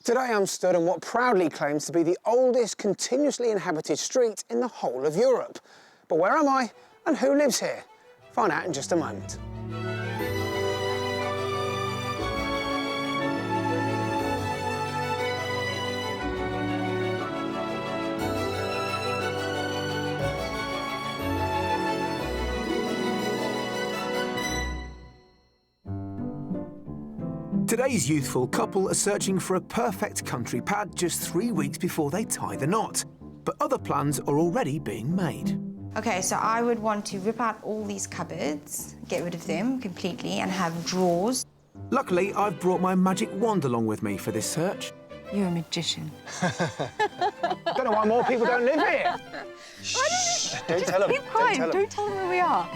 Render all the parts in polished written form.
Today I'm stood on what proudly claims to be the oldest continuously inhabited street in the whole of Europe. But where am I and who lives here? Find out in just a moment. Today's youthful couple are searching for a perfect country pad just 3 weeks before they tie the knot. But other plans are already being made. Okay, so I would want to rip out all these cupboards, get rid of them completely, and have drawers. Luckily, I've brought my magic wand along with me for this search. You're a magician. Don't know why more people don't live here. Shh, don't tell them. Keep quiet, don't tell them where we are.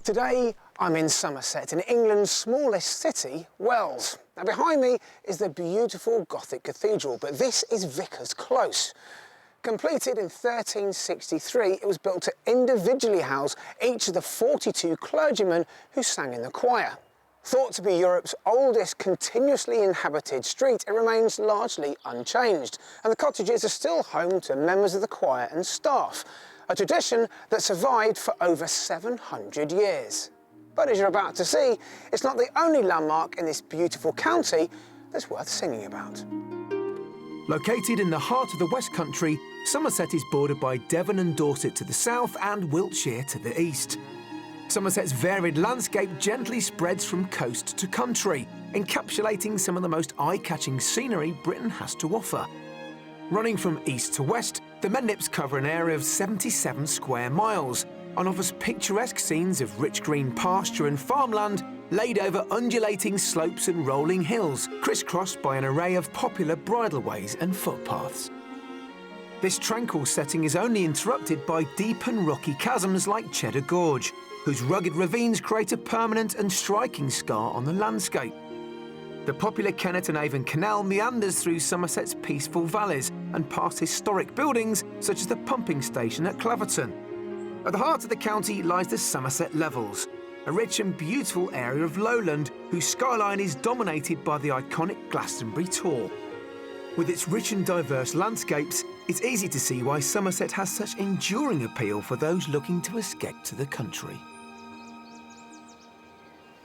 Today, I'm in Somerset, in England's smallest city, Wells. Now, behind me is the beautiful Gothic cathedral, but this is Vicar's Close. Completed in 1363, it was built to individually house each of the 42 clergymen who sang in the choir. Thought to be Europe's oldest continuously inhabited street, it remains largely unchanged, and the cottages are still home to members of the choir and staff, a tradition that survived for over 700 years. But as you're about to see, it's not the only landmark in this beautiful county that's worth singing about. Located in the heart of the West Country, Somerset is bordered by Devon and Dorset to the south and Wiltshire to the east. Somerset's varied landscape gently spreads from coast to country, encapsulating some of the most eye-catching scenery Britain has to offer. Running from east to west, the Mendips cover an area of 77 square miles and offers picturesque scenes of rich green pasture and farmland laid over undulating slopes and rolling hills, crisscrossed by an array of popular bridleways and footpaths. This tranquil setting is only interrupted by deep and rocky chasms like Cheddar Gorge, whose rugged ravines create a permanent and striking scar on the landscape. The popular Kennet and Avon Canal meanders through Somerset's peaceful valleys and past historic buildings such as the pumping station at Claverton. At the heart of the county lies the Somerset Levels, a rich and beautiful area of lowland whose skyline is dominated by the iconic Glastonbury Tor. With its rich and diverse landscapes, it's easy to see why Somerset has such enduring appeal for those looking to escape to the country.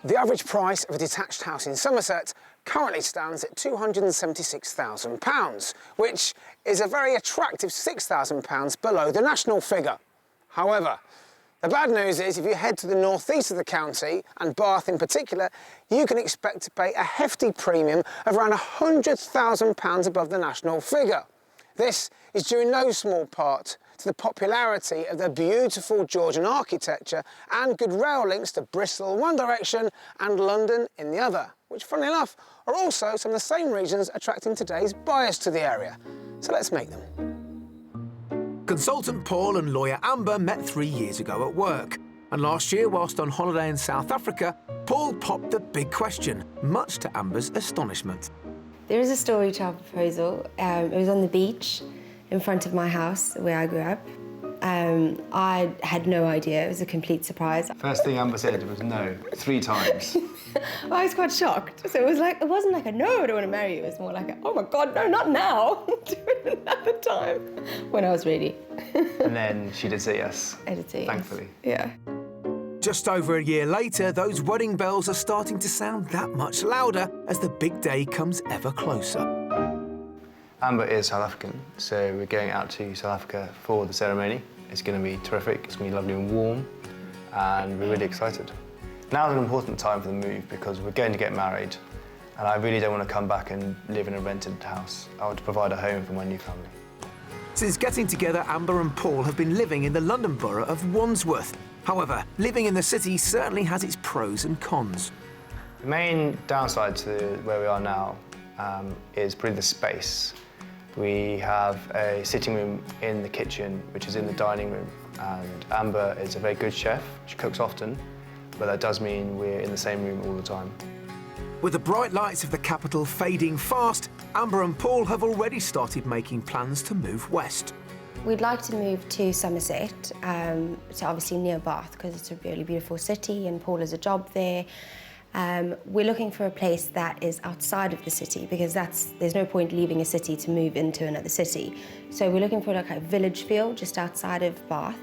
The average price of a detached house in Somerset currently stands at £276,000, which is a very attractive £6,000 below the national figure. However, the bad news is if you head to the northeast of the county, and Bath in particular, you can expect to pay a hefty premium of around £100,000 above the national figure. This is due in no small part to the popularity of the beautiful Georgian architecture and good rail links to Bristol in one direction and London in the other, which, funnily enough, are also some of the same reasons attracting today's buyers to the area. So let's make them. Consultant Paul and lawyer Amber met 3 years ago at work. And last year, whilst on holiday in South Africa, Paul popped the big question, much to Amber's astonishment. There is a story to our proposal. It was on the beach in front of my house where I grew up. I had no idea. It was a complete surprise. First thing Amber said was no, 3 times. I was quite shocked. So it wasn't like a no, I don't want to marry you. It was more like a, oh my God, no, not now. Do it another time when I was ready. And then she did say yes. I did say yes. Thankfully. Yeah. Just over a year later, those wedding bells are starting to sound that much louder as the big day comes ever closer. Amber is South African, so we're going out to South Africa for the ceremony. It's going to be terrific, it's going to be lovely and warm, and we're really excited. Now's an important time for the move because we're going to get married, and I really don't want to come back and live in a rented house. I want to provide a home for my new family. Since getting together, Amber and Paul have been living in the London borough of Wandsworth. However, living in the city certainly has its pros and cons. The main downside to where we are now is probably the space. We have a sitting room in the kitchen, which is in the dining room, and Amber is a very good chef. She cooks often, but that does mean we're in the same room all the time. With the bright lights of the capital fading fast, Amber and Paul have already started making plans to move west. We'd like to move to Somerset, so obviously near Bath, because it's a really beautiful city and Paul has a job there. We're looking for a place that is outside of the city because there's no point leaving a city to move into another city. So we're looking for like a village feel just outside of Bath.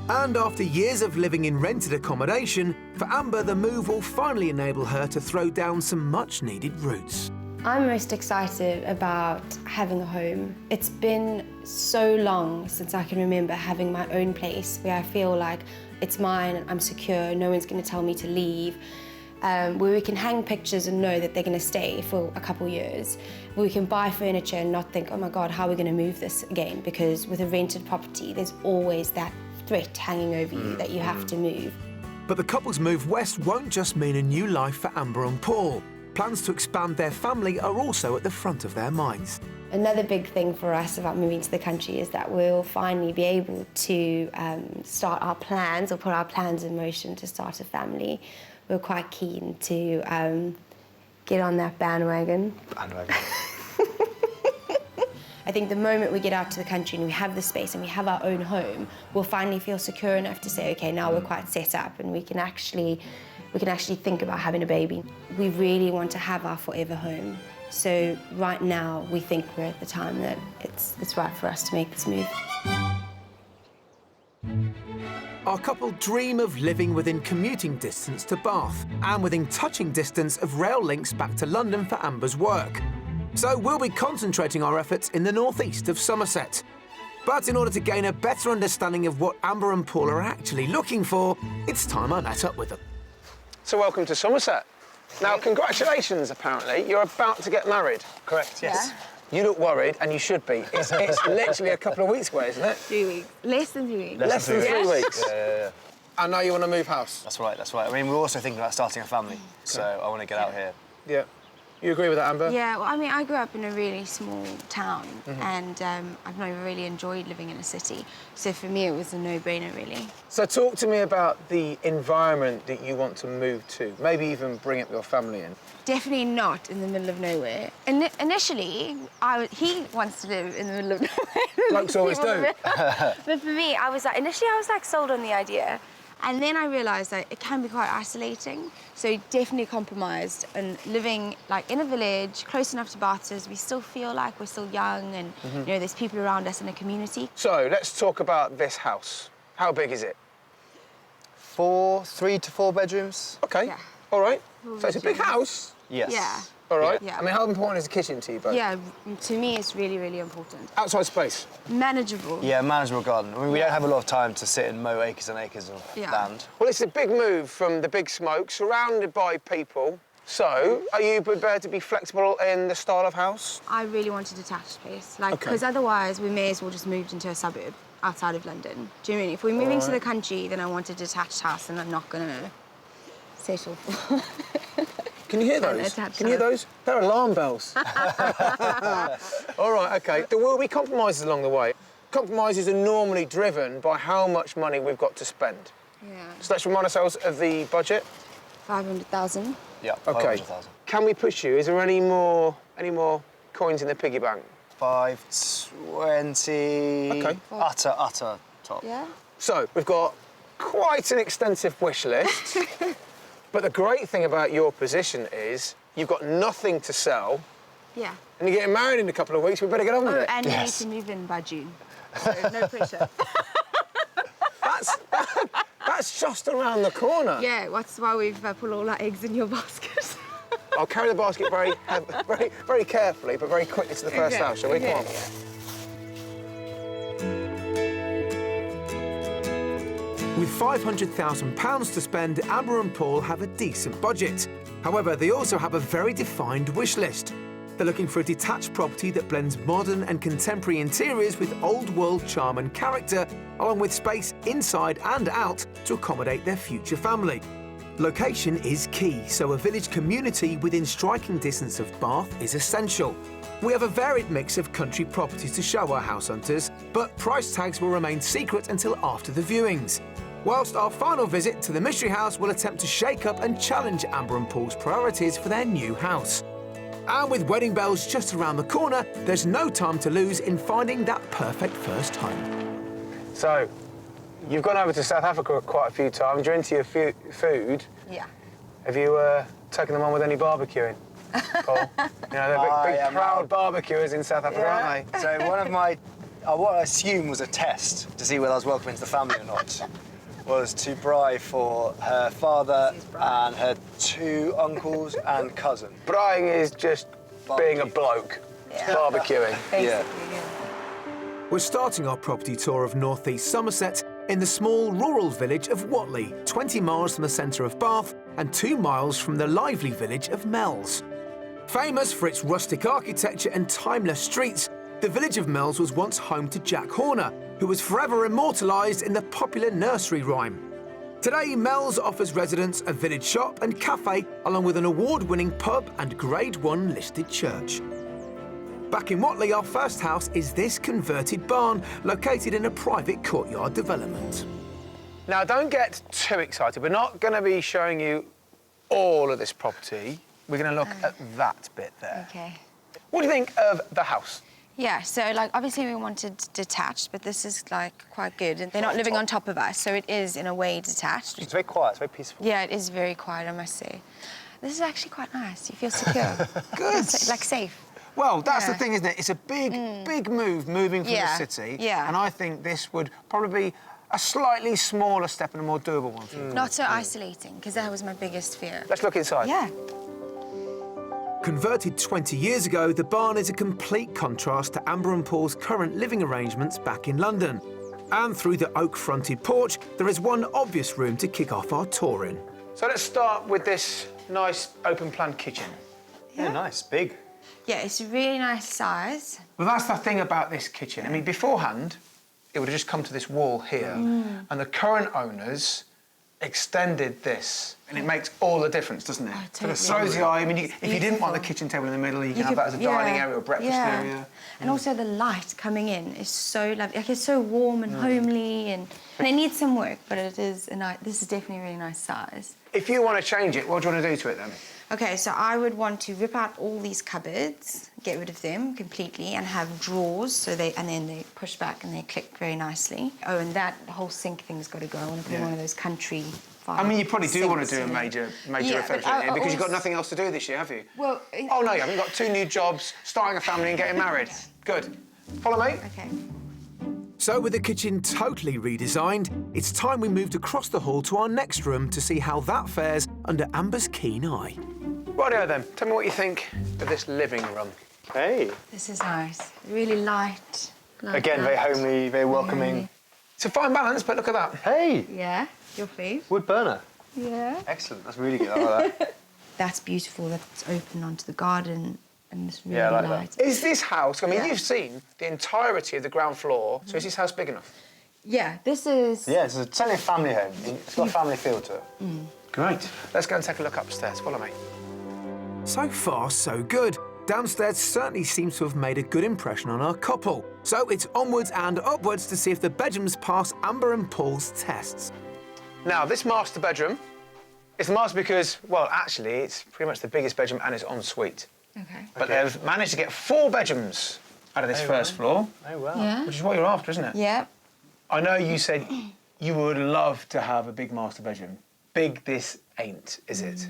And after years of living in rented accommodation, for Amber, the move will finally enable her to throw down some much-needed roots. I'm most excited about having a home. It's been so long since I can remember having my own place where I feel like it's mine, I'm secure, no one's going to tell me to leave, where we can hang pictures and know that they're going to stay for a couple years, where we can buy furniture and not think, oh my God, how are we going to move this again? Because with a rented property, there's always that threat hanging over you that you have to move. But the couple's move west won't just mean a new life for Amber and Paul. Plans to expand their family are also at the front of their minds. Another big thing for us about moving to the country is that we'll finally be able to start our plans or put our plans in motion to start a family. We're quite keen to get on that bandwagon. I think the moment we get out to the country and we have the space and we have our own home, we'll finally feel secure enough to say, okay, now we're quite set up and we can actually think about having a baby. We really want to have our forever home. So right now, we think we're at the time that it's right for us to make this move. Our couple dream of living within commuting distance to Bath and within touching distance of rail links back to London for Amber's work. So we'll be concentrating our efforts in the northeast of Somerset. But in order to gain a better understanding of what Amber and Paul are actually looking for, it's time I met up with them. So welcome to Somerset. Now, congratulations, apparently. You're about to get married. Correct, yes. You look worried, and you should be. It's literally a couple of weeks away, isn't it? 3 weeks. Less than 3 weeks. Less than 3 weeks. Yeah. And now you want to move house? That's right, that's right. I mean, we're also thinking about starting a family, so I want to get out here. Yeah. You agree with that, Amber? Yeah, well, I mean, I grew up in a really small town and I've never really enjoyed living in a city. So for me, it was a no-brainer, really. So talk to me about the environment that you want to move to. Maybe even bring up your family in. Definitely not in the middle of nowhere. Initially, he wants to live in the middle of nowhere. Blokes always do. But for me, initially I was sold on the idea. And then I realised that it can be quite isolating. So definitely compromised and living like in a village, close enough to Bath, so we still feel like we're still young and you know, there's people around us in a community. So let's talk about this house. How big is it? 3 to 4 bedrooms. Okay. Yeah. All right. So it's a big house. Yes. Yeah. All right. Yeah. I mean, how important is the kitchen to you both? Yeah, to me it's really, really important. Outside space. Manageable. Yeah, manageable garden. I mean, we don't have a lot of time to sit and mow acres and acres of land. Well, it's a big move from the big smoke, surrounded by people. So, are you prepared to be flexible in the style of house? I really want a detached place, like, Okay. because otherwise we may as well just move into a suburb outside of London. Do you know what I mean? If we're moving to the country, then I want a detached house and I'm not gonna settle for... Can you hear those? attached Can you hear those? They're alarm bells. All right, OK. There will be compromises along the way. Compromises are normally driven by how much money we've got to spend. Yeah. So let's remind ourselves of the budget. 500,000. Yeah, OK. 500,000. Can we push you? Is there any more coins in the piggy bank? 520. OK. Utter top. Yeah? So, we've got quite an extensive wish list. But the great thing about your position is you've got nothing to sell. Yeah. And you're getting married in a couple of weeks. We better get on with it. And we need to move in by June. So no pressure. That's just around the corner. Yeah, that's why we've put all our eggs in your basket. I'll carry the basket very carefully, but very quickly to the first house, shall we? Come on. With £500,000 to spend, Amber and Paul have a decent budget. However, they also have a very defined wish list. They're looking for a detached property that blends modern and contemporary interiors with old-world charm and character, along with space inside and out to accommodate their future family. Location is key, so a village community within striking distance of Bath is essential. We have a varied mix of country properties to show our house hunters, but price tags will remain secret until after the viewings. Whilst our final visit to the Mystery House will attempt to shake up and challenge Amber and Paul's priorities for their new house. And with wedding bells just around the corner, there's no time to lose in finding that perfect first home. So, you've gone over to South Africa quite a few times. You're into your food. Yeah. Have you taking them on with any barbecuing, Paul? You know, they're big proud barbecuers in South Africa, aren't they? So one of my, what I assume was a test to see whether I was welcome into the family or not, was to braai for her father and her 2 uncles and cousin. Braaiing is just being a bloke, barbecuing. Yeah. We're starting our property tour of North East Somerset in the small rural village of Whatley, 20 miles from the centre of Bath and 2 miles from the lively village of Mells. Famous for its rustic architecture and timeless streets, the village of Mells was once home to Jack Horner, who was forever immortalised in the popular nursery rhyme. Today, Mells offers residents a village shop and cafe, along with an award-winning pub and Grade 1 listed church. Back in Whatley, our first house is this converted barn, located in a private courtyard development. Now, don't get too excited. We're not going to be showing you all of this property. We're going to look at that bit there. Okay. What do you think of the house? Yeah, so, like, obviously we wanted detached, but this is, like, quite good. And they're not living on top of us, so it is, in a way, detached. It's very quiet, it's very peaceful. Yeah, it is very quiet, I must say. This is actually quite nice. You feel secure. Good. Like, safe. Well, that's the Yeah. thing, isn't it? It's a big, big move moving from Yeah, the city. yeah. And I think this would probably be a slightly smaller step and a more doable one for you. Not so isolating, because that was my biggest fear. Let's look inside. Yeah. Converted 20 years ago, the barn is a complete contrast to Amber and Paul's current living arrangements back in London. And through the oak-fronted porch, there is one obvious room to kick off our tour in. So let's start with this nice open-plan kitchen. Yeah, nice, big. Yeah, it's a really nice size. Well, that's the thing about this kitchen. I mean, beforehand, it would have just come to this wall here, and the current owners extended this, and it makes all the difference, doesn't it? Oh, Sort of totally. throws the eye. I mean, if you didn't want the beautiful. kitchen table in the middle, you can have that as a dining area or breakfast area. And also the light coming in is so lovely. Like, it's so warm and homely, and it needs some work, but it is a nice. This is definitely a really nice size. If you want to change it, what do you want to do to it then? Okay, so I would want to rip out all these cupboards, get rid of them completely, and have drawers. And then they push back and they click very nicely. Oh, and that whole sink thing's got to go. I want to put one of those country. I mean, you probably do want to sinks, do a you know. major Yeah, but refurbishment here I because you've got also- nothing else to do this year, have you? Well, Oh no, you haven't got 2 new jobs, starting a family and getting married. Good. Follow me. Okay. So with the kitchen totally redesigned, it's time we moved across the hall to our next room to see how that fares under Amber's keen eye. Rightio then. Tell me what you think of this living room. Hey. This is nice. Really light. Like Again, very that. homely, very welcoming. Homely. It's a fine balance, but look at that. Hey, Yeah. Your fave? wood burner. Yeah. Excellent, that's really good, I like that. That's beautiful. That's open onto the garden, and it's really Yeah, I like that. light. Is this house, I mean, Yeah. you've seen the entirety of the ground floor, so is this house big enough? Yeah, this is. Yeah, it's certainly a family home. It's got a family feel to it. Great. Let's go and take a look upstairs. Follow me. So far, so good. Downstairs certainly seems to have made a good impression on our couple. So it's onwards and upwards to see if the bedrooms pass Amber and Paul's tests. Now, this master bedroom is the master because, well, actually, it's pretty much the biggest bedroom and it's en suite. Okay. But they've managed to get 4 bedrooms out of this first floor, Oh, wow. Yeah. which is what you're after, isn't it? Yeah. I know you said you would love to have a big master bedroom. Big this ain't, is it?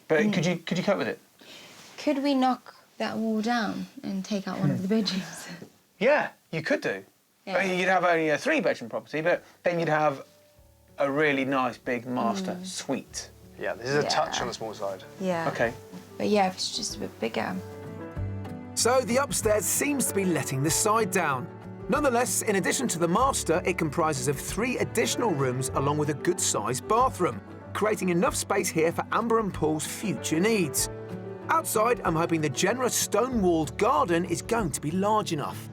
But could you cope with it? Could we knock that wall down and take out one of the bedrooms? Yeah, you could do. Yeah. But you'd have only a 3-bedroom property, but then you'd have a really nice big master suite. Yeah, this is a touch Yeah. on the small side. Yeah. Okay. But yeah, if it's just a bit bigger. So the upstairs seems to be letting the side down. Nonetheless, in addition to the master, it comprises of 3 additional rooms along with a good-sized bathroom, creating enough space here for Amber and Paul's future needs. Outside, I'm hoping the generous stone-walled garden is going to be large enough.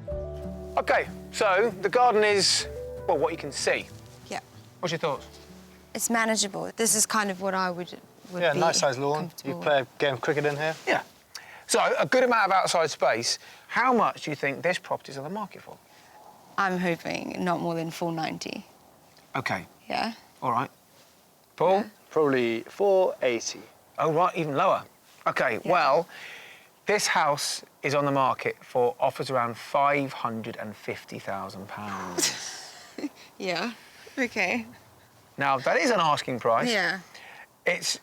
Okay, so the garden is, well, what you can see. Yeah. What's your thoughts? It's manageable. This is kind of what I would Yeah, be nice sized lawn. You comfortable play a game of cricket in here? Yeah. So, a good amount of outside space. How much do you think this property's on the market for? I'm hoping not more than 490. Okay, Yeah. all right. Paul? Probably 480. Oh, right, even lower. Okay, well, this house is on the market for offers around £550,000. Yeah. Okay. Now, that is an asking price. Yeah. It's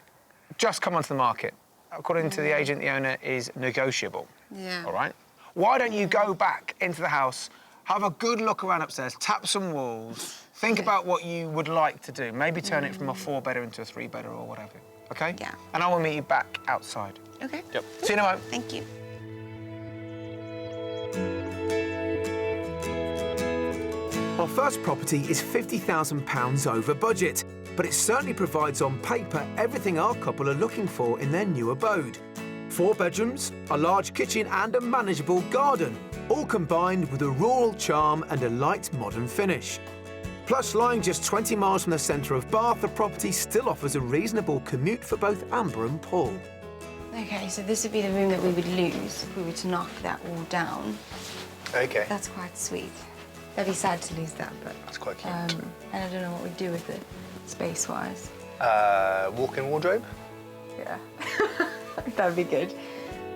just come onto the market. according to the agent, the owner, is negotiable. Yeah. All right? Why don't you go back into the house, have a good look around upstairs, tap some walls, think about what you would like to do. Maybe turn it from a 4-bedder into a 3-bedder or whatever, OK? Yeah. And I will meet you back outside. Okay. Yep. See you in a moment. Thank you. Our first property is £50,000 over budget, but it certainly provides on paper everything our couple are looking for in their new abode. 4 bedrooms, a large kitchen and a manageable garden, all combined with a rural charm and a light modern finish. Plus, lying just 20 miles from the centre of Bath, the property still offers a reasonable commute for both Amber and Paul. Okay, so this would be the room that we would lose if we were to knock that all down. OK. That's quite sweet. That'd be sad to lose that, but... That's quite cute. And I don't know what we'd do with it, space-wise. Walk-in wardrobe? Yeah. That'd be good.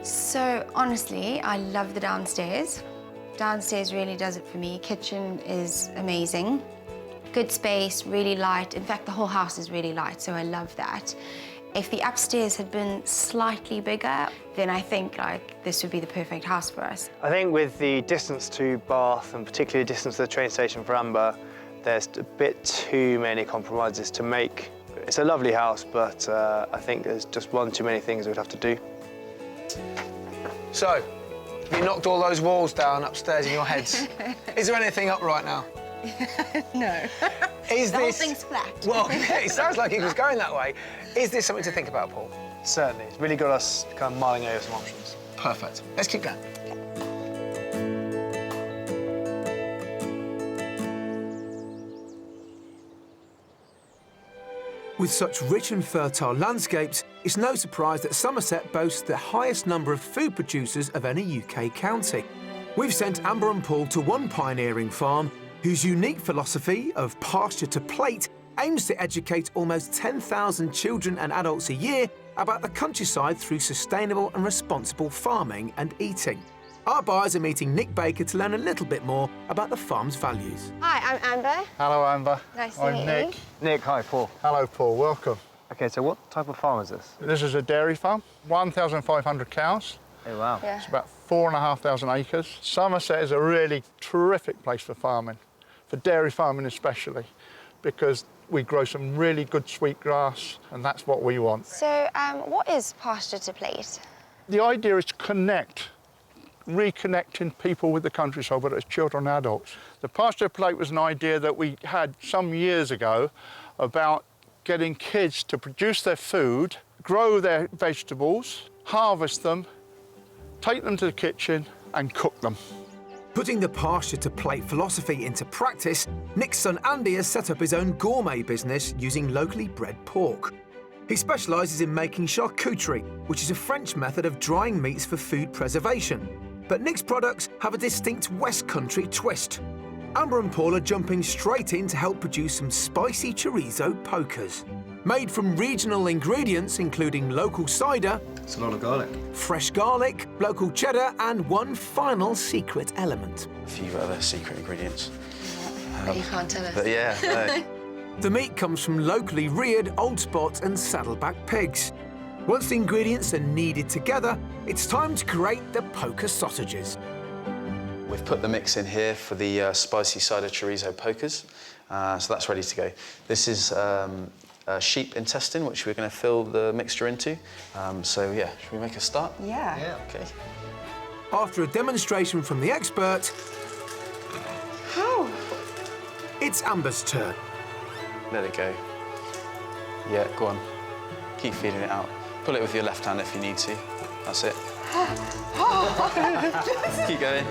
So, honestly, I love the downstairs. Downstairs really does it for me. Kitchen is amazing. Good space, really light. In fact, the whole house is really light, so I love that. If the upstairs had been slightly bigger, then I think, like, this would be the perfect house for us. I think with the distance to Bath, and particularly the distance to the train station for Amber, there's a bit too many compromises to make. It's a lovely house, but I think there's just one too many things we'd have to do. So, you knocked all those walls down upstairs in your heads. Is there anything up right now? No. Is The whole this... thing's flat. Well, it sounds like it was going that way. Is this something to think about, Paul? Certainly. It's really got us kind of mulling over some options. Perfect. Let's keep going. With such rich and fertile landscapes, it's no surprise that Somerset boasts the highest number of food producers of any UK county. We've sent Amber and Paul to one pioneering farm whose unique philosophy of pasture to plate aims to educate almost 10,000 children and adults a year about the countryside through sustainable and responsible farming and eating. Our buyers are meeting Nick Baker to learn a little bit more about the farm's values. Hi, I'm Amber. Hello, Amber. Nice to I'm meet Nick. you. Nick, hi, Paul. Hello, Paul. Welcome. OK, so what type of farm is this? This is a dairy farm, 1,500 cows. Oh, wow. Yeah. It's about 4,500 acres. Somerset is a really terrific place for farming, for dairy farming especially, because we grow some really good sweetgrass, and that's what we want. So, what is pasture to plate? The idea is to connect, reconnecting people with the countryside, whether it's children and adults. The pasture plate was an idea that we had some years ago about getting kids to produce their food, grow their vegetables, harvest them, take them to the kitchen and cook them. Putting the pasture to plate philosophy into practice, Nick's son Andy has set up his own gourmet business using locally bred pork. He specialises in making charcuterie, which is a French method of drying meats for food preservation. But Nick's products have a distinct West Country twist. Amber and Paul are jumping straight in to help produce some spicy chorizo pokers. Made from regional ingredients including local cider, It's a lot of garlic. fresh garlic, local cheddar and one final secret element. A few other secret ingredients. But you can't tell us. But yeah, no. The meat comes from locally reared old spot and saddleback pigs. Once the ingredients are kneaded together, it's time to create the poker sausages. We've put the mix in here for the spicy cider chorizo pokers, so that's ready to go. This is sheep intestine, which we're going to fill the mixture into. So yeah, should we make a start? Yeah. Okay. After a demonstration from the expert, Oh. it's Amber's turn. Let it go. Yeah, go on. Keep feeding it out. Pull it with your left hand if you need to. That's it. Keep going.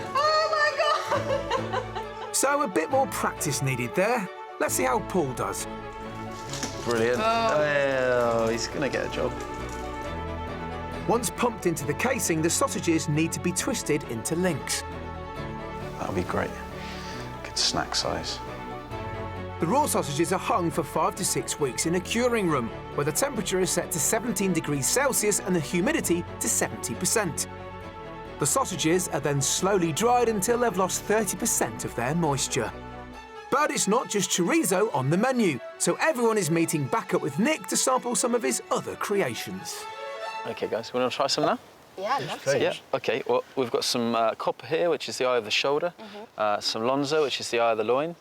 So a bit more practice needed there. Let's see how Paul does. Brilliant. Oh, he's going to get a job. Once pumped into the casing, the sausages need to be twisted into links. That'll be great. Good snack size. The raw sausages are hung for 5 to 6 weeks in a curing room, where the temperature is set to 17 degrees Celsius and the humidity to 70%. The sausages are then slowly dried until they've lost 30% of their moisture. But it's not just chorizo on the menu, so everyone is meeting back up with Nick to sample some of his other creations. OK, guys, we want to try some now? Yeah, I'd love to. Yeah, OK. Well, we've got some copper here, which is the eye of the shoulder. Some lonzo, which is the eye of the loin.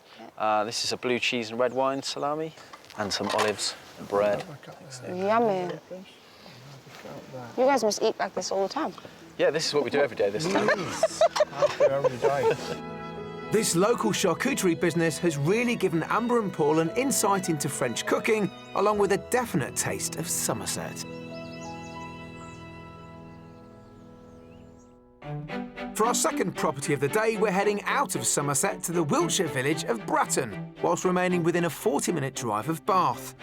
This is a blue cheese and red wine salami. And some olives and bread. Yummy. You guys must eat like this all the time. Yeah, this is what we do every day this time. Every day. This local charcuterie business has really given Amber and Paul an insight into French cooking, along with a definite taste of Somerset. For our second property of the day, we're heading out of Somerset to the Wiltshire village of Bratton, whilst remaining within a 40-minute drive of Bath.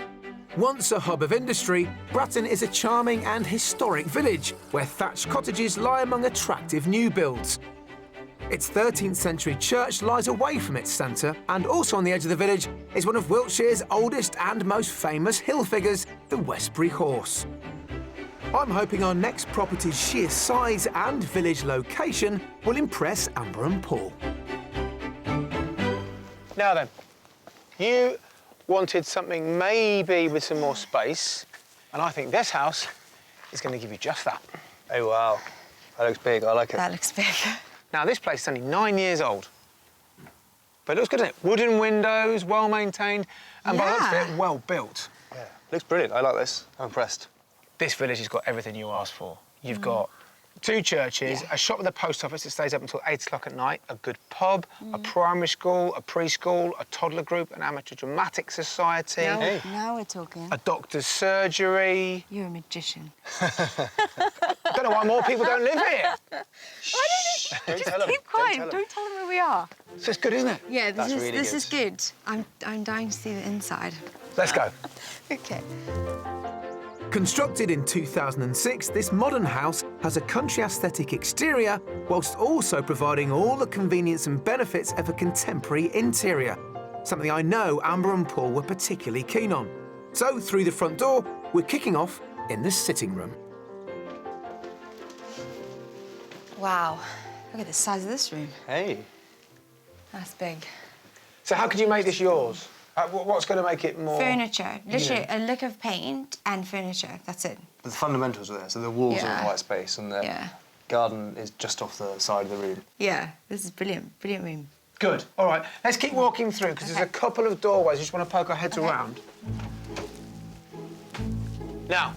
Once a hub of industry, Bratton is a charming and historic village where thatched cottages lie among attractive new builds. Its 13th century church lies away from its centre, and also on the edge of the village is one of Wiltshire's oldest and most famous hill figures, the Westbury Horse. I'm hoping our next property's sheer size and village location will impress Amber and Paul. Now then, you wanted something maybe with some more space, and I think this house is going to give you just that. Oh, wow. That looks big. I like it. That looks big. Now, this place is only 9 years old, but it looks good, doesn't it? Wooden windows, well-maintained, and by the looks of it, well built. Yeah, looks brilliant. I like this. I'm impressed. This village has got everything you asked for. You've got 2 churches, a shop with a post office that stays up until 8 o'clock at night, a good pub, a primary school, a preschool, a toddler group, an amateur dramatic society, Now we're talking. a doctor's surgery. You're a magician. I don't know why more people don't live here. Don't Just tell 'em. keep quiet. Don't tell them where we are. So it's good, isn't it? Yeah, That's really this good. is good. I'm dying to see the inside. Let's go. Okay. Constructed in 2006, this modern house has a country aesthetic exterior, whilst also providing all the convenience and benefits of a contemporary interior, something I know Amber and Paul were particularly keen on. So, through the front door, we're kicking off in the sitting room. Wow. Look at the size of this room. Hey. That's big. So how could you make this yours? What's going to make it more... Furniture. Literally a lick of paint and furniture. That's it. The fundamentals are there. So the walls are in white space and the garden is just off the side of the room. Yeah, this is brilliant. Brilliant room. Good. All right, let's keep walking through, because there's a couple of doorways. We just want to poke our heads around. Now,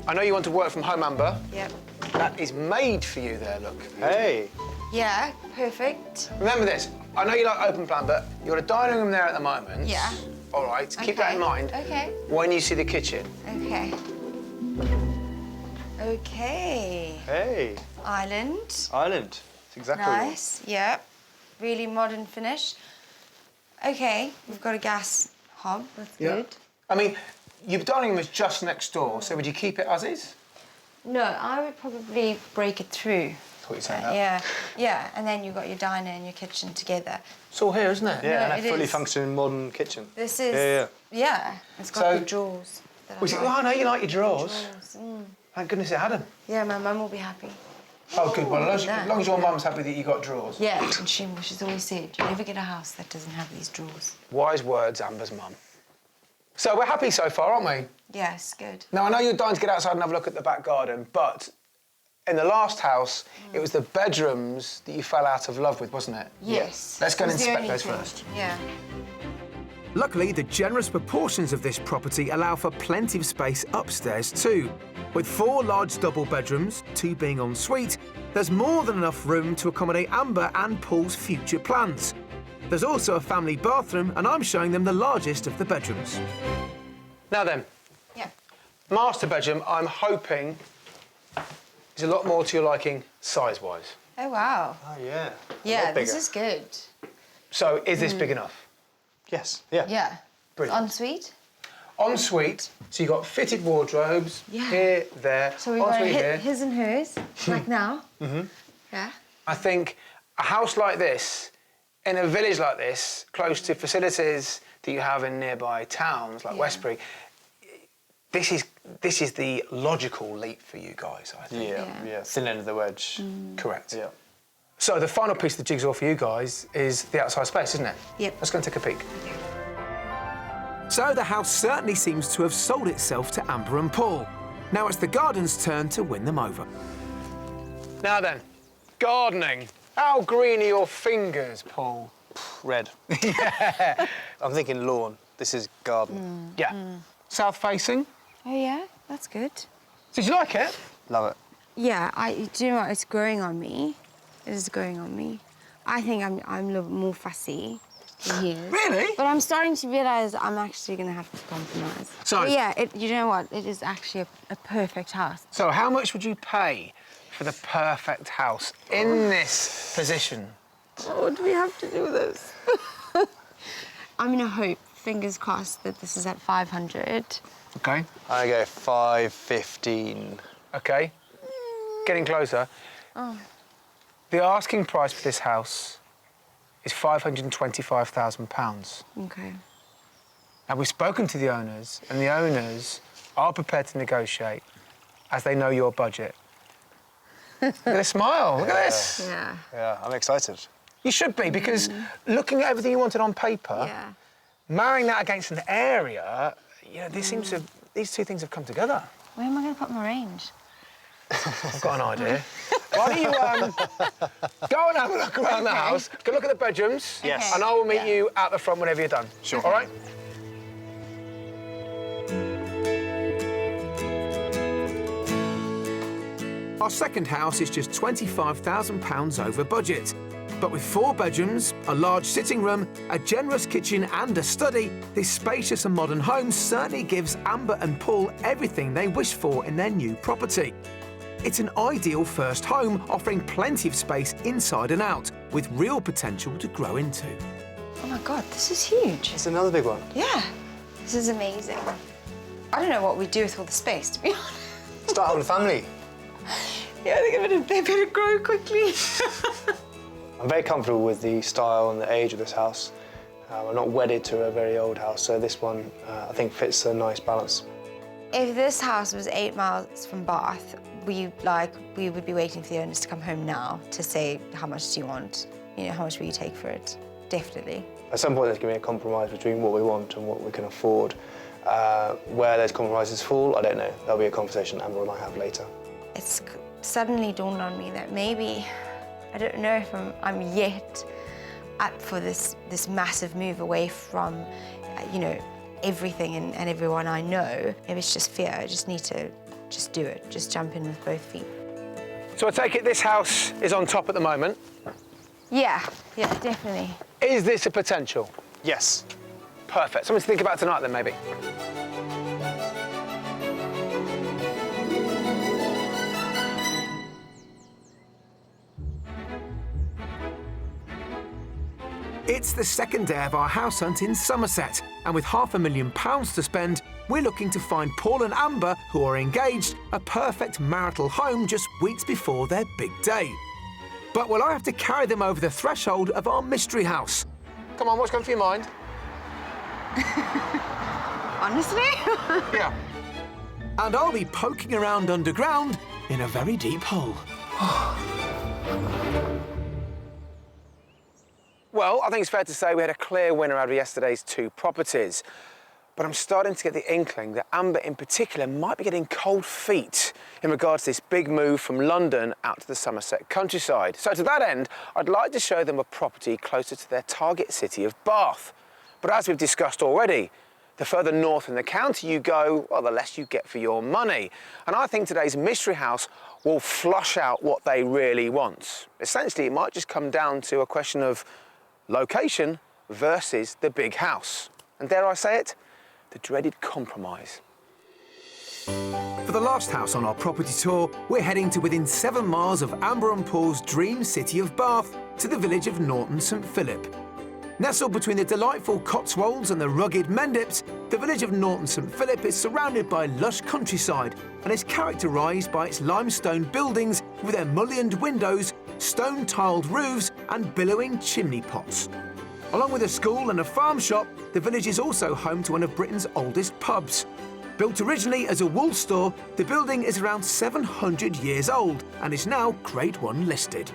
I know you want to work from home, Amber. Yep. That is made for you there, look. Hey. Yeah, perfect. Remember this, I know you like open plan, but you've got a dining room there at the moment. Yeah. All right, keep that in mind. Okay. When you see the kitchen. Okay. Okay. Hey. Island. Island. It's exactly what we want. Nice. Yep. Really modern finish. Okay, we've got a gas hob. That's good. I mean, your dining room is just next door, so would you keep it as is? No, I would probably break it through. That's what you're saying. Yeah, and then you've got your diner and your kitchen together. It's all here, isn't it? Yeah, No, and a it fully is. functioning modern kitchen. This is... Yeah. It's got So- the drawers. that I Well, like. I know you like your drawers. Drawers. Thank goodness it had them. Yeah, my mum will be happy. Oh, good. Well, as that. long as your mum's happy that you got drawers. Yeah, and she's always said, you never get a house that doesn't have these drawers. Wise words, Amber's mum. So we're happy so far, aren't we? Yes, good. Now, I know you're dying to get outside and have a look at the back garden, but in the last house, it was the bedrooms that you fell out of love with, wasn't it? Yes. Let's go and It's the inspect only those thing. first. Yeah. Luckily, the generous proportions of this property allow for plenty of space upstairs too. With 4 large double bedrooms, 2 being en suite, there's more than enough room to accommodate Amber and Paul's future plans. There's also a family bathroom, and I'm showing them the largest of the bedrooms. Now then, Yeah. master bedroom, I'm hoping is a lot more to your liking size-wise. Oh, wow. Oh, yeah. Yeah, this is good. So is this big enough? Yes. Yeah. Yeah. Brilliant. Ensuite. En suite, so you've got fitted wardrobes Yeah. here, there, So we've got ensuite here. his and hers, like now. Yeah. I think a house like this, in a village like this, close to facilities that you have in nearby towns like Westbury, this is the logical leap for you guys, I think. Yeah. Thin end of the wedge. Correct. Yeah. So the final piece of the jigsaw for you guys is the outside space, isn't it? Yep. Let's go and take a peek. So the house certainly seems to have sold itself to Amber and Paul. Now it's the garden's turn to win them over. Now then, gardening. How green are your fingers, Paul? Red. Yeah. I'm thinking lawn. This is garden. Yeah. South facing. Oh, yeah? That's good. Did you like it? Love it. Yeah, do you know what? It's growing on me. It is growing on me. I think I'm a little bit more fussy than he is. Really? But I'm starting to realise I'm actually going to have to compromise. So- But yeah, you know what? It is actually a perfect house. So how much would you pay for the perfect house in this position? Oh, do we have to do this? I'm going to hope, fingers crossed, that this is at 500. Okay. I go 515. Okay. Getting closer. Oh. The asking price for this house is £525,000. Okay. Now, we've spoken to the owners, and the owners are prepared to negotiate as they know your budget. Look at this smile. Look at this. Yeah. Yeah, I'm excited. You should be, because looking at everything you wanted on paper, Yeah. marrying that against an area, you know, these two things have come together. Where am I going to put my range? I've got an idea. Why don't you go and have a look around the house, go look at the bedrooms, Yes. and I will meet you out the front whenever you're done. Sure. All right? Our second house is just £25,000 over budget. But with 4 bedrooms, a large sitting room, a generous kitchen and a study, this spacious and modern home certainly gives Amber and Paul everything they wish for in their new property. It's an ideal first home, offering plenty of space inside and out, with real potential to grow into. Oh, my God, this is huge. It's another big one. Yeah. This is amazing. I don't know what we do with all the space, to be honest. Start having a family. Yeah, I think they better grow quickly. I'm very comfortable with the style and the age of this house. I'm not wedded to a very old house, so this one I think fits a nice balance. If this house was 8 miles from Bath, we would be waiting for the owners to come home now to say, how much do you want? You know, how much will you take for it? Definitely. At some point there's going to be a compromise between what we want and what we can afford. Where those compromises fall, I don't know. That'll be a conversation Amber and I have later. It's suddenly dawned on me that maybe, I don't know if I'm yet up for this massive move away from, you know, everything and everyone I know. Maybe it's just fear. I just need to just do it. Just jump in with both feet. So I take it this house is on top at the moment. Yeah, definitely. Is this a potential? Yes. Perfect. Something to think about tonight, then, maybe. It's the second day of our house hunt in Somerset, and with £500,000 to spend, we're looking to find Paul and Amber, who are engaged, a perfect marital home just weeks before their big day. But will I have to carry them over the threshold of our mystery house? Come on, what's going through your mind? Honestly? Yeah. And I'll be poking around underground in a very deep hole. Well, I think it's fair to say we had a clear winner out of yesterday's 2 properties. But I'm starting to get the inkling that Amber in particular might be getting cold feet in regards to this big move from London out to the Somerset countryside. So to that end, I'd like to show them a property closer to their target city of Bath. But as we've discussed already, the further north in the county you go, well, the less you get for your money. And I think today's mystery house will flush out what they really want. Essentially, it might just come down to a question of location versus the big house. And dare I say it, the dreaded compromise. For the last house on our property tour, we're heading to within 7 miles of Amber and Paul's dream city of Bath, to the village of Norton St Philip. Nestled between the delightful Cotswolds and the rugged Mendips, the village of Norton St Philip is surrounded by lush countryside and is characterised by its limestone buildings with their mullioned windows, stone-tiled roofs and billowing chimney pots. Along with a school and a farm shop, the village is also home to one of Britain's oldest pubs. Built originally as a wool store, the building is around 700 years old and is now Grade 1 listed.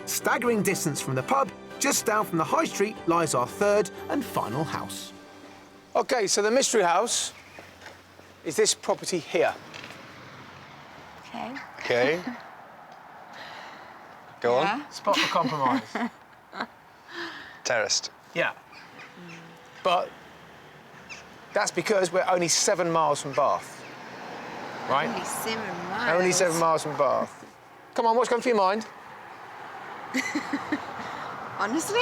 Staggering distance from the pub, just down from the high street, lies our third and final house. OK, so the mystery house is this property here. Okay. Okay. Go on. Spot the compromise. Terraced. Yeah. But that's because we're only 7 miles from Bath, right? Only 7 miles. Only 7 miles from Bath. Come on, what's going through your mind? Honestly?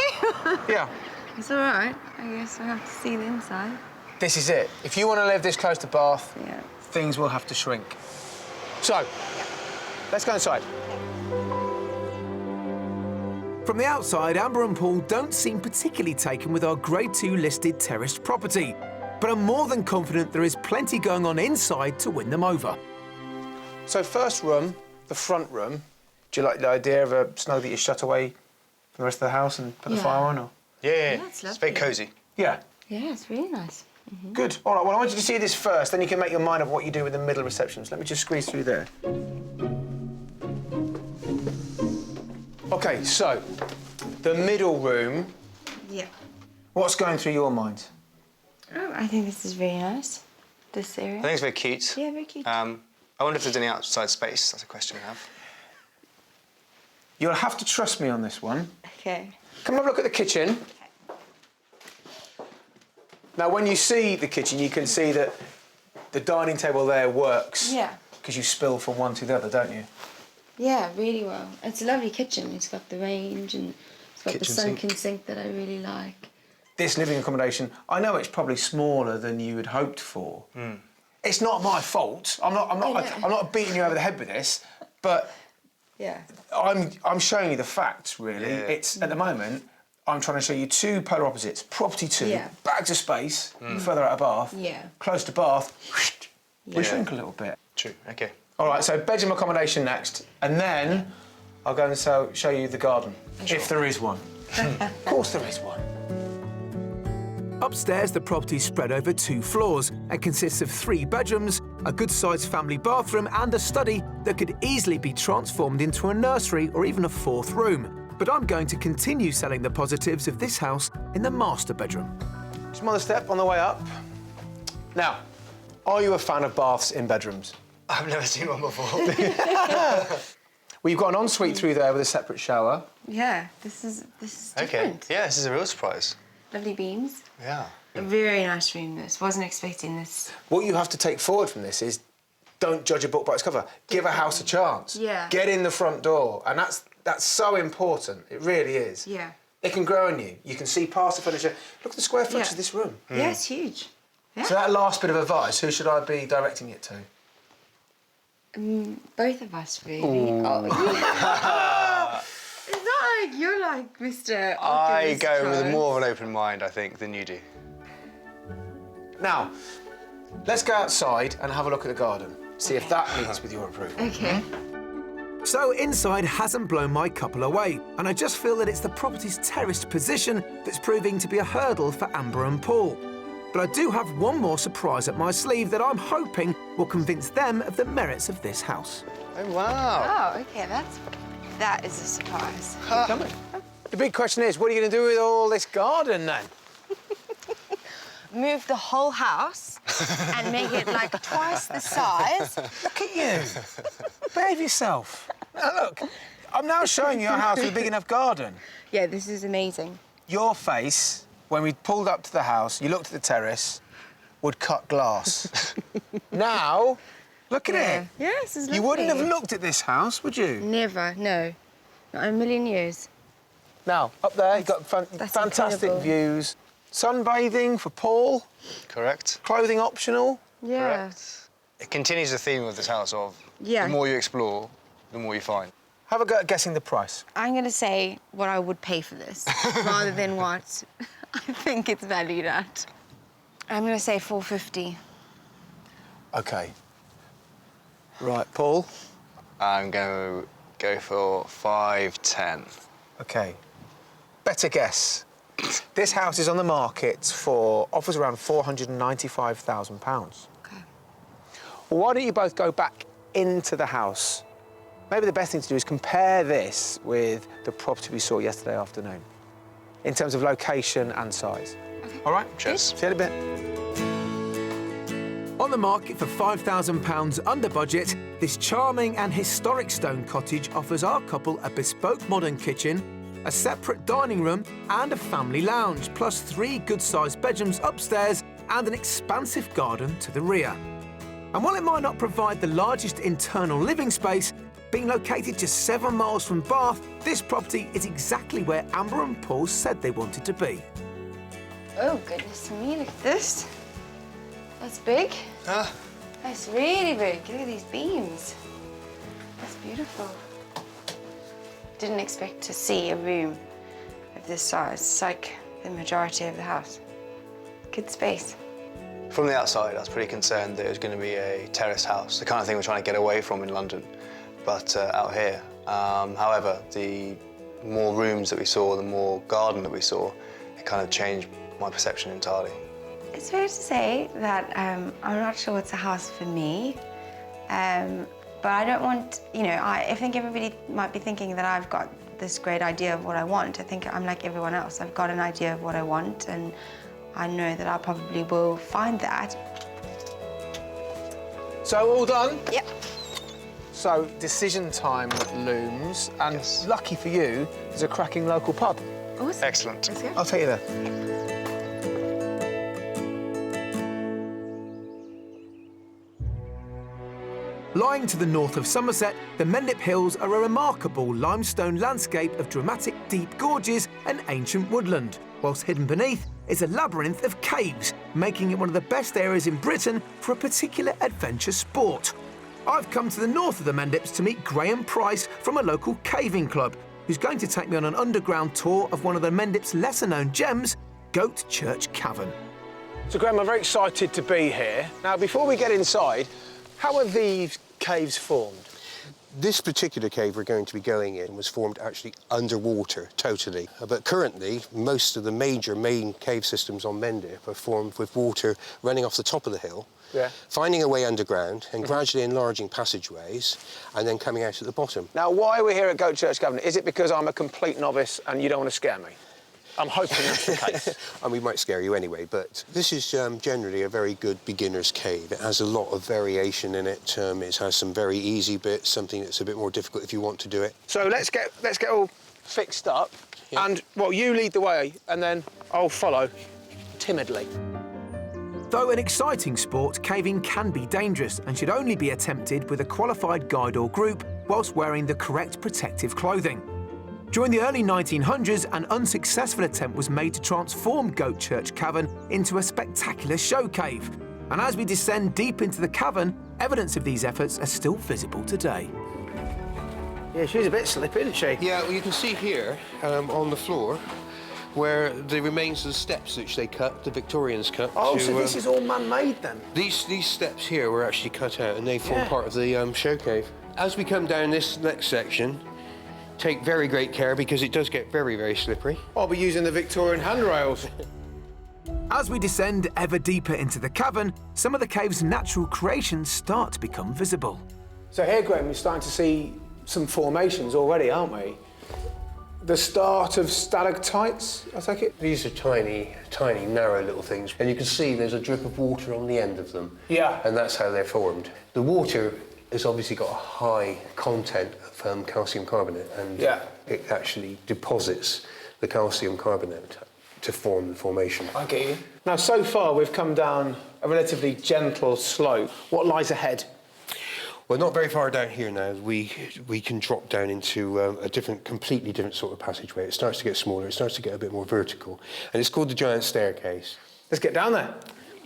Yeah. It's all right. I guess we'll have to see the inside. This is it. If you want to live this close to Bath, Yeah. things will have to shrink. So, let's go inside. From the outside, Amber and Paul don't seem particularly taken with our Grade 2 listed terraced property, but I'm more than confident there is plenty going on inside to win them over. So first room, the front room. Do you like the idea of a snug that you shut away from the rest of the house and put the Yeah. fire on? Or? Yeah, it's it's very lovely. cosy. Yeah. Yeah, it's really nice. Good. All right, well, I want you to see this first, then you can make your mind of what you do with the middle receptions. Let me just squeeze through there. OK, so, the middle room, Yeah. what's going through your mind? Oh, I think this is very nice. This area. I think it's very cute. Yeah, very cute. I wonder if there's any outside space. That's a question we have. You'll have to trust me on this one. Okay. Come and have a look at the kitchen. Now, when you see the kitchen, you can see that the dining table there works. Yeah. Because you spill from one to the other, don't you? Yeah, really well. It's a lovely kitchen. It's got the range and it's got Kitchen the sunken sink that I really like. This living accommodation, I know it's probably smaller than you had hoped for. It's not my fault. I'm not beating you over the head with this, but Yeah. I'm showing you the facts, really. Yeah. It's at the moment, I'm trying to show you two polar opposites. Property 2, Yeah. bags of space, further out of Bath. Yeah. Close to Bath, we Yeah. shrink a little bit. True. Okay. All right, so bedroom accommodation next, and then I'll go and show you the garden, if there is one. Of course there is one. Upstairs, the property's spread over 2 floors and consists of 3 bedrooms, a good-sized family bathroom and a study that could easily be transformed into a nursery or even a 4th room. But I'm going to continue selling the positives of this house in the master bedroom. Small step on the way up. Now, are you a fan of baths in bedrooms? I've never seen one before. Well, you've got an ensuite through there with a separate shower. Yeah, this is Okay. different. Yeah, this is a real surprise. Lovely beams. Yeah. A very nice room, this. Wasn't expecting this. What you have to take forward from this is don't judge a book by its cover. Give a house a chance. Yeah. Get in the front door. And that's so important. It really is. Yeah. It can grow on you. You can see past the furniture. Look at the square footage Yeah. of this room. Yeah, it's huge. Yeah. So that last bit of advice, who should I be directing it to? Both of us, really. Oh, yeah. It's not like you're like Mr. I Oculus go with Pro. more of an open mind, I think, than you do. Now, let's go outside and have a look at the garden. See if that meets with your approval. Okay. So inside hasn't blown my couple away, and I just feel that it's the property's terraced position that's proving to be a hurdle for Amber and Paul. But I do have one more surprise up my sleeve that I'm hoping will convince them of the merits of this house. Oh, wow. Oh, okay, that is a surprise. Come on. The big question is, what are you going to do with all this garden then? Move the whole house and make it like twice the size. Look at you. Behave yourself. Now, look, I'm now showing you a house with a big enough garden. Yeah, this is amazing. Your face, when we pulled up to the house, you looked at the terrace, would cut glass. Now, look at it. Yeah, this is lovely. You wouldn't have looked at this house, would you? Never, no. Not in a million years. Now, up there, you've got That's fantastic incredible. views. Sunbathing for Paul, Correct. clothing optional. Yeah. Correct. It continues the theme of this house of Yeah. the more you explore, the more you find. Have a go at guessing the price. I'm going to say what I would pay for this rather than what I think it's valued at. I'm going to say 450. OK. Right, Paul. I'm going to go for 510. OK. Better guess. This house is on the market for offers around £495,000. Okay. Well, why don't you both go back into the house? Maybe the best thing to do is compare this with the property we saw yesterday afternoon in terms of location and size. Okay. All right? Cheers. See you in a bit. On the market for £5,000 under budget, this charming and historic stone cottage offers our couple a bespoke modern kitchen, a separate dining room and a family lounge, plus 3 good-sized bedrooms upstairs and an expansive garden to the rear. And while it might not provide the largest internal living space, being located just 7 miles from Bath, this property is exactly where Amber and Paul said they wanted to be. Oh, goodness me, look at this. That's big. Ah. That's really big. Look at these beams. That's beautiful. Didn't expect to see a room of this size. It's like the majority of the house. Good space. From the outside, I was pretty concerned that it was going to be a terraced house, the kind of thing we're trying to get away from in London, but out here. However, the more rooms that we saw, the more garden that we saw, it kind of changed my perception entirely. It's fair to say that I'm not sure it's a house for me, but I don't want, you know, I think everybody might be thinking that I've got this great idea of what I want. I think I'm like everyone else. I've got an idea of what I want, and I know that I probably will find that. So all done? Yep. So decision time looms, and Yes. lucky for you, there's a cracking local pub. Awesome. Excellent. Let's go. I'll take you there. Lying to the north of Somerset, the Mendip Hills are a remarkable limestone landscape of dramatic deep gorges and ancient woodland, whilst hidden beneath is a labyrinth of caves, making it one of the best areas in Britain for a particular adventure sport. I've come to the north of the Mendips to meet Graham Price from a local caving club, who's going to take me on an underground tour of one of the Mendips' lesser-known gems, Goat Church Cavern. So Graham, I'm very excited to be here. Now, before we get inside, how are these caves formed? This particular cave we're going to be going in was formed actually underwater, totally. But currently, most of the major main cave systems on Mendip are formed with water running off the top of the hill, finding a way underground and gradually enlarging passageways and then coming out at the bottom. Now, why are we here at Goat Church Cavern? Is it because I'm a complete novice and you don't want to scare me? I'm hoping that's the case. And we might scare you anyway, but this is generally a very good beginner's cave. It has a lot of variation in it. It has some very easy bits, something that's a bit more difficult if you want to do it. So let's get all fixed up, and well, you lead the way, and then I'll follow timidly. Though an exciting sport, caving can be dangerous and should only be attempted with a qualified guide or group whilst wearing the correct protective clothing. During the early 1900s, an unsuccessful attempt was made to transform Goat Church Cavern into a spectacular show cave. And as we descend deep into the cavern, evidence of these efforts are still visible today. Yeah, she's a bit slippy, isn't she? Yeah, well, you can see here on the floor where the remains of the steps which they cut, the Victorians cut. Oh, to, so this is all man-made then? These steps here were actually cut out and they form part of the show cave. As we come down this next section, take very great care because it does get very, very slippery. I'll be using the Victorian handrails. As we descend ever deeper into the cavern, some of the cave's natural creations start to become visible. So here, Graham, we're starting to see some formations already, aren't we? The start of stalactites, I take it? These are tiny, tiny, narrow little things. And you can see there's a drip of water on the end of them. Yeah. And that's how they're formed. The water has obviously got a high content of calcium carbonate, and it actually deposits the calcium carbonate to form the formation. I get you. Now, so far, we've come down a relatively gentle slope. What lies ahead? Well, not very far down here now. We can drop down into a completely different sort of passageway. It starts to get smaller. It starts to get a bit more vertical, and it's called the Giant Staircase. Let's get down there.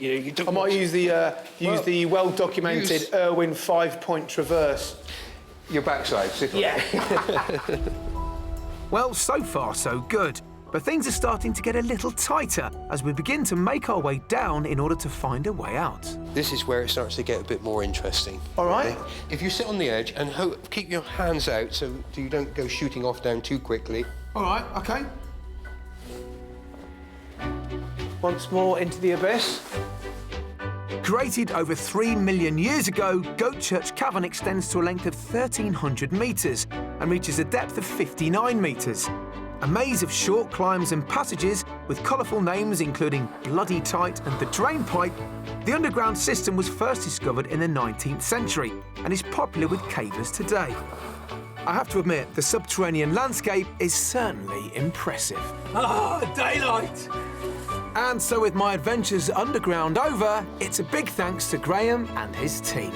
I might use the well-documented Irwin 5-point traverse. Your backside. Yeah. Well, so far so good, but things are starting to get a little tighter as we begin to make our way down in order to find a way out. This is where it starts to get a bit more interesting. All right. Okay? If you sit on the edge and keep your hands out so you don't go shooting off down too quickly. All right, OK. Once more into the abyss. Created over 3 million years ago, Goat Church Cavern extends to a length of 1,300 metres and reaches a depth of 59 metres. A maze of short climbs and passages with colourful names including Bloody Tight and the Drain Pipe, the underground system was first discovered in the 19th century and is popular with cavers today. I have to admit, the subterranean landscape is certainly impressive. Ah, daylight! And so with my adventures underground over, it's a big thanks to Graham and his team.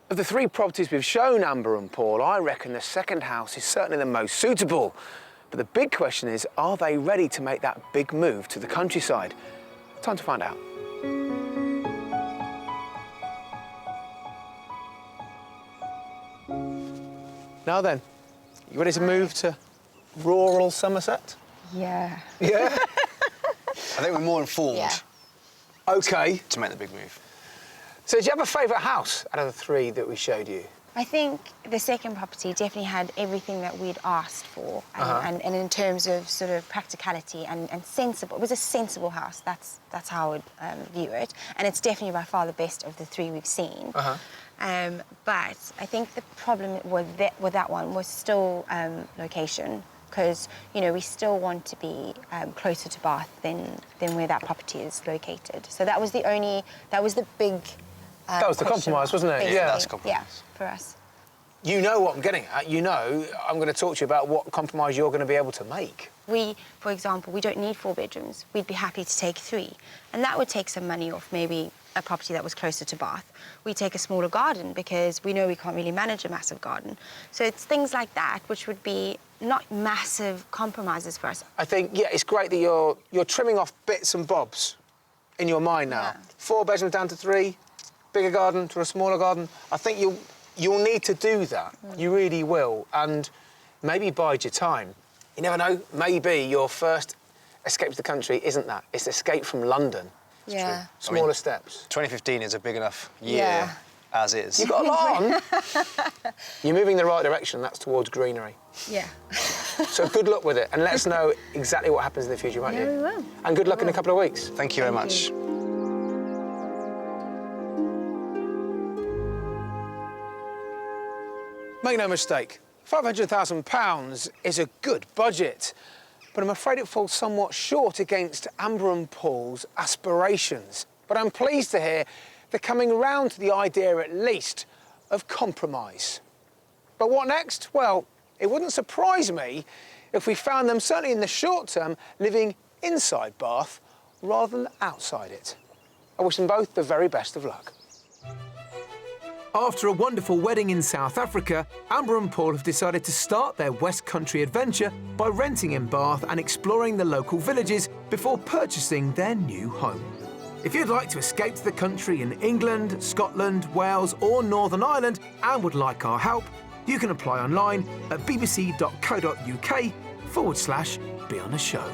Of the 3 properties we've shown Amber and Paul, I reckon the second house is certainly the most suitable. But the big question is, are they ready to make that big move to the countryside? Time to find out. Now then, you ready to move to rural Somerset? Yeah. Yeah? I think we're more informed Yeah. OK. to make the big move. So do you have a favourite house out of the 3 that we showed you? I think the second property definitely had everything that we'd asked for, and in terms of sort of practicality and sensible. It was a sensible house. That's how I would view it, and it's definitely by far the best of the 3 we've seen. But I think the problem with that one was still location, because we still want to be closer to Bath than where that property is located. So that was the big. That was the compromise, wasn't it? Basically. Yeah, that's compromise. Yeah, for us. You know what I'm getting at. You know I'm going to talk to you about what compromise you're going to be able to make. For example, we don't need 4 bedrooms. We'd be happy to take 3. And that would take some money off maybe a property that was closer to Bath. We take a smaller garden because we know we can't really manage a massive garden. So it's things like that which would be not massive compromises for us. I think, yeah, it's great that you're trimming off bits and bobs in your mind now. Yeah. 4 bedrooms down to 3, bigger garden to a smaller garden. I think you'll need to do that. You really will. And maybe bide your time. You never know, maybe your first escape to the country isn't that. It's escape from London. It's Yeah. true. Smaller steps. 2015 is a big enough year Yeah. as is. You've got a lot on. You're moving in the right direction. That's towards greenery. Yeah. So good luck with it, and let us know exactly what happens in the future, won't you? Yeah, we will. And good luck in a couple of weeks. Thank you very much. Make no mistake, £500,000 is a good budget, but I'm afraid it falls somewhat short against Amber and Paul's aspirations. But I'm pleased to hear they're coming round to the idea, at least, of compromise. But what next? Well, it wouldn't surprise me if we found them, certainly in the short term, living inside Bath rather than outside it. I wish them both the very best of luck. After a wonderful wedding in South Africa, Amber and Paul have decided to start their West Country adventure by renting in Bath and exploring the local villages before purchasing their new home. If you'd like to escape to the country in England, Scotland, Wales or Northern Ireland and would like our help, you can apply online at bbc.co.uk/be on a show.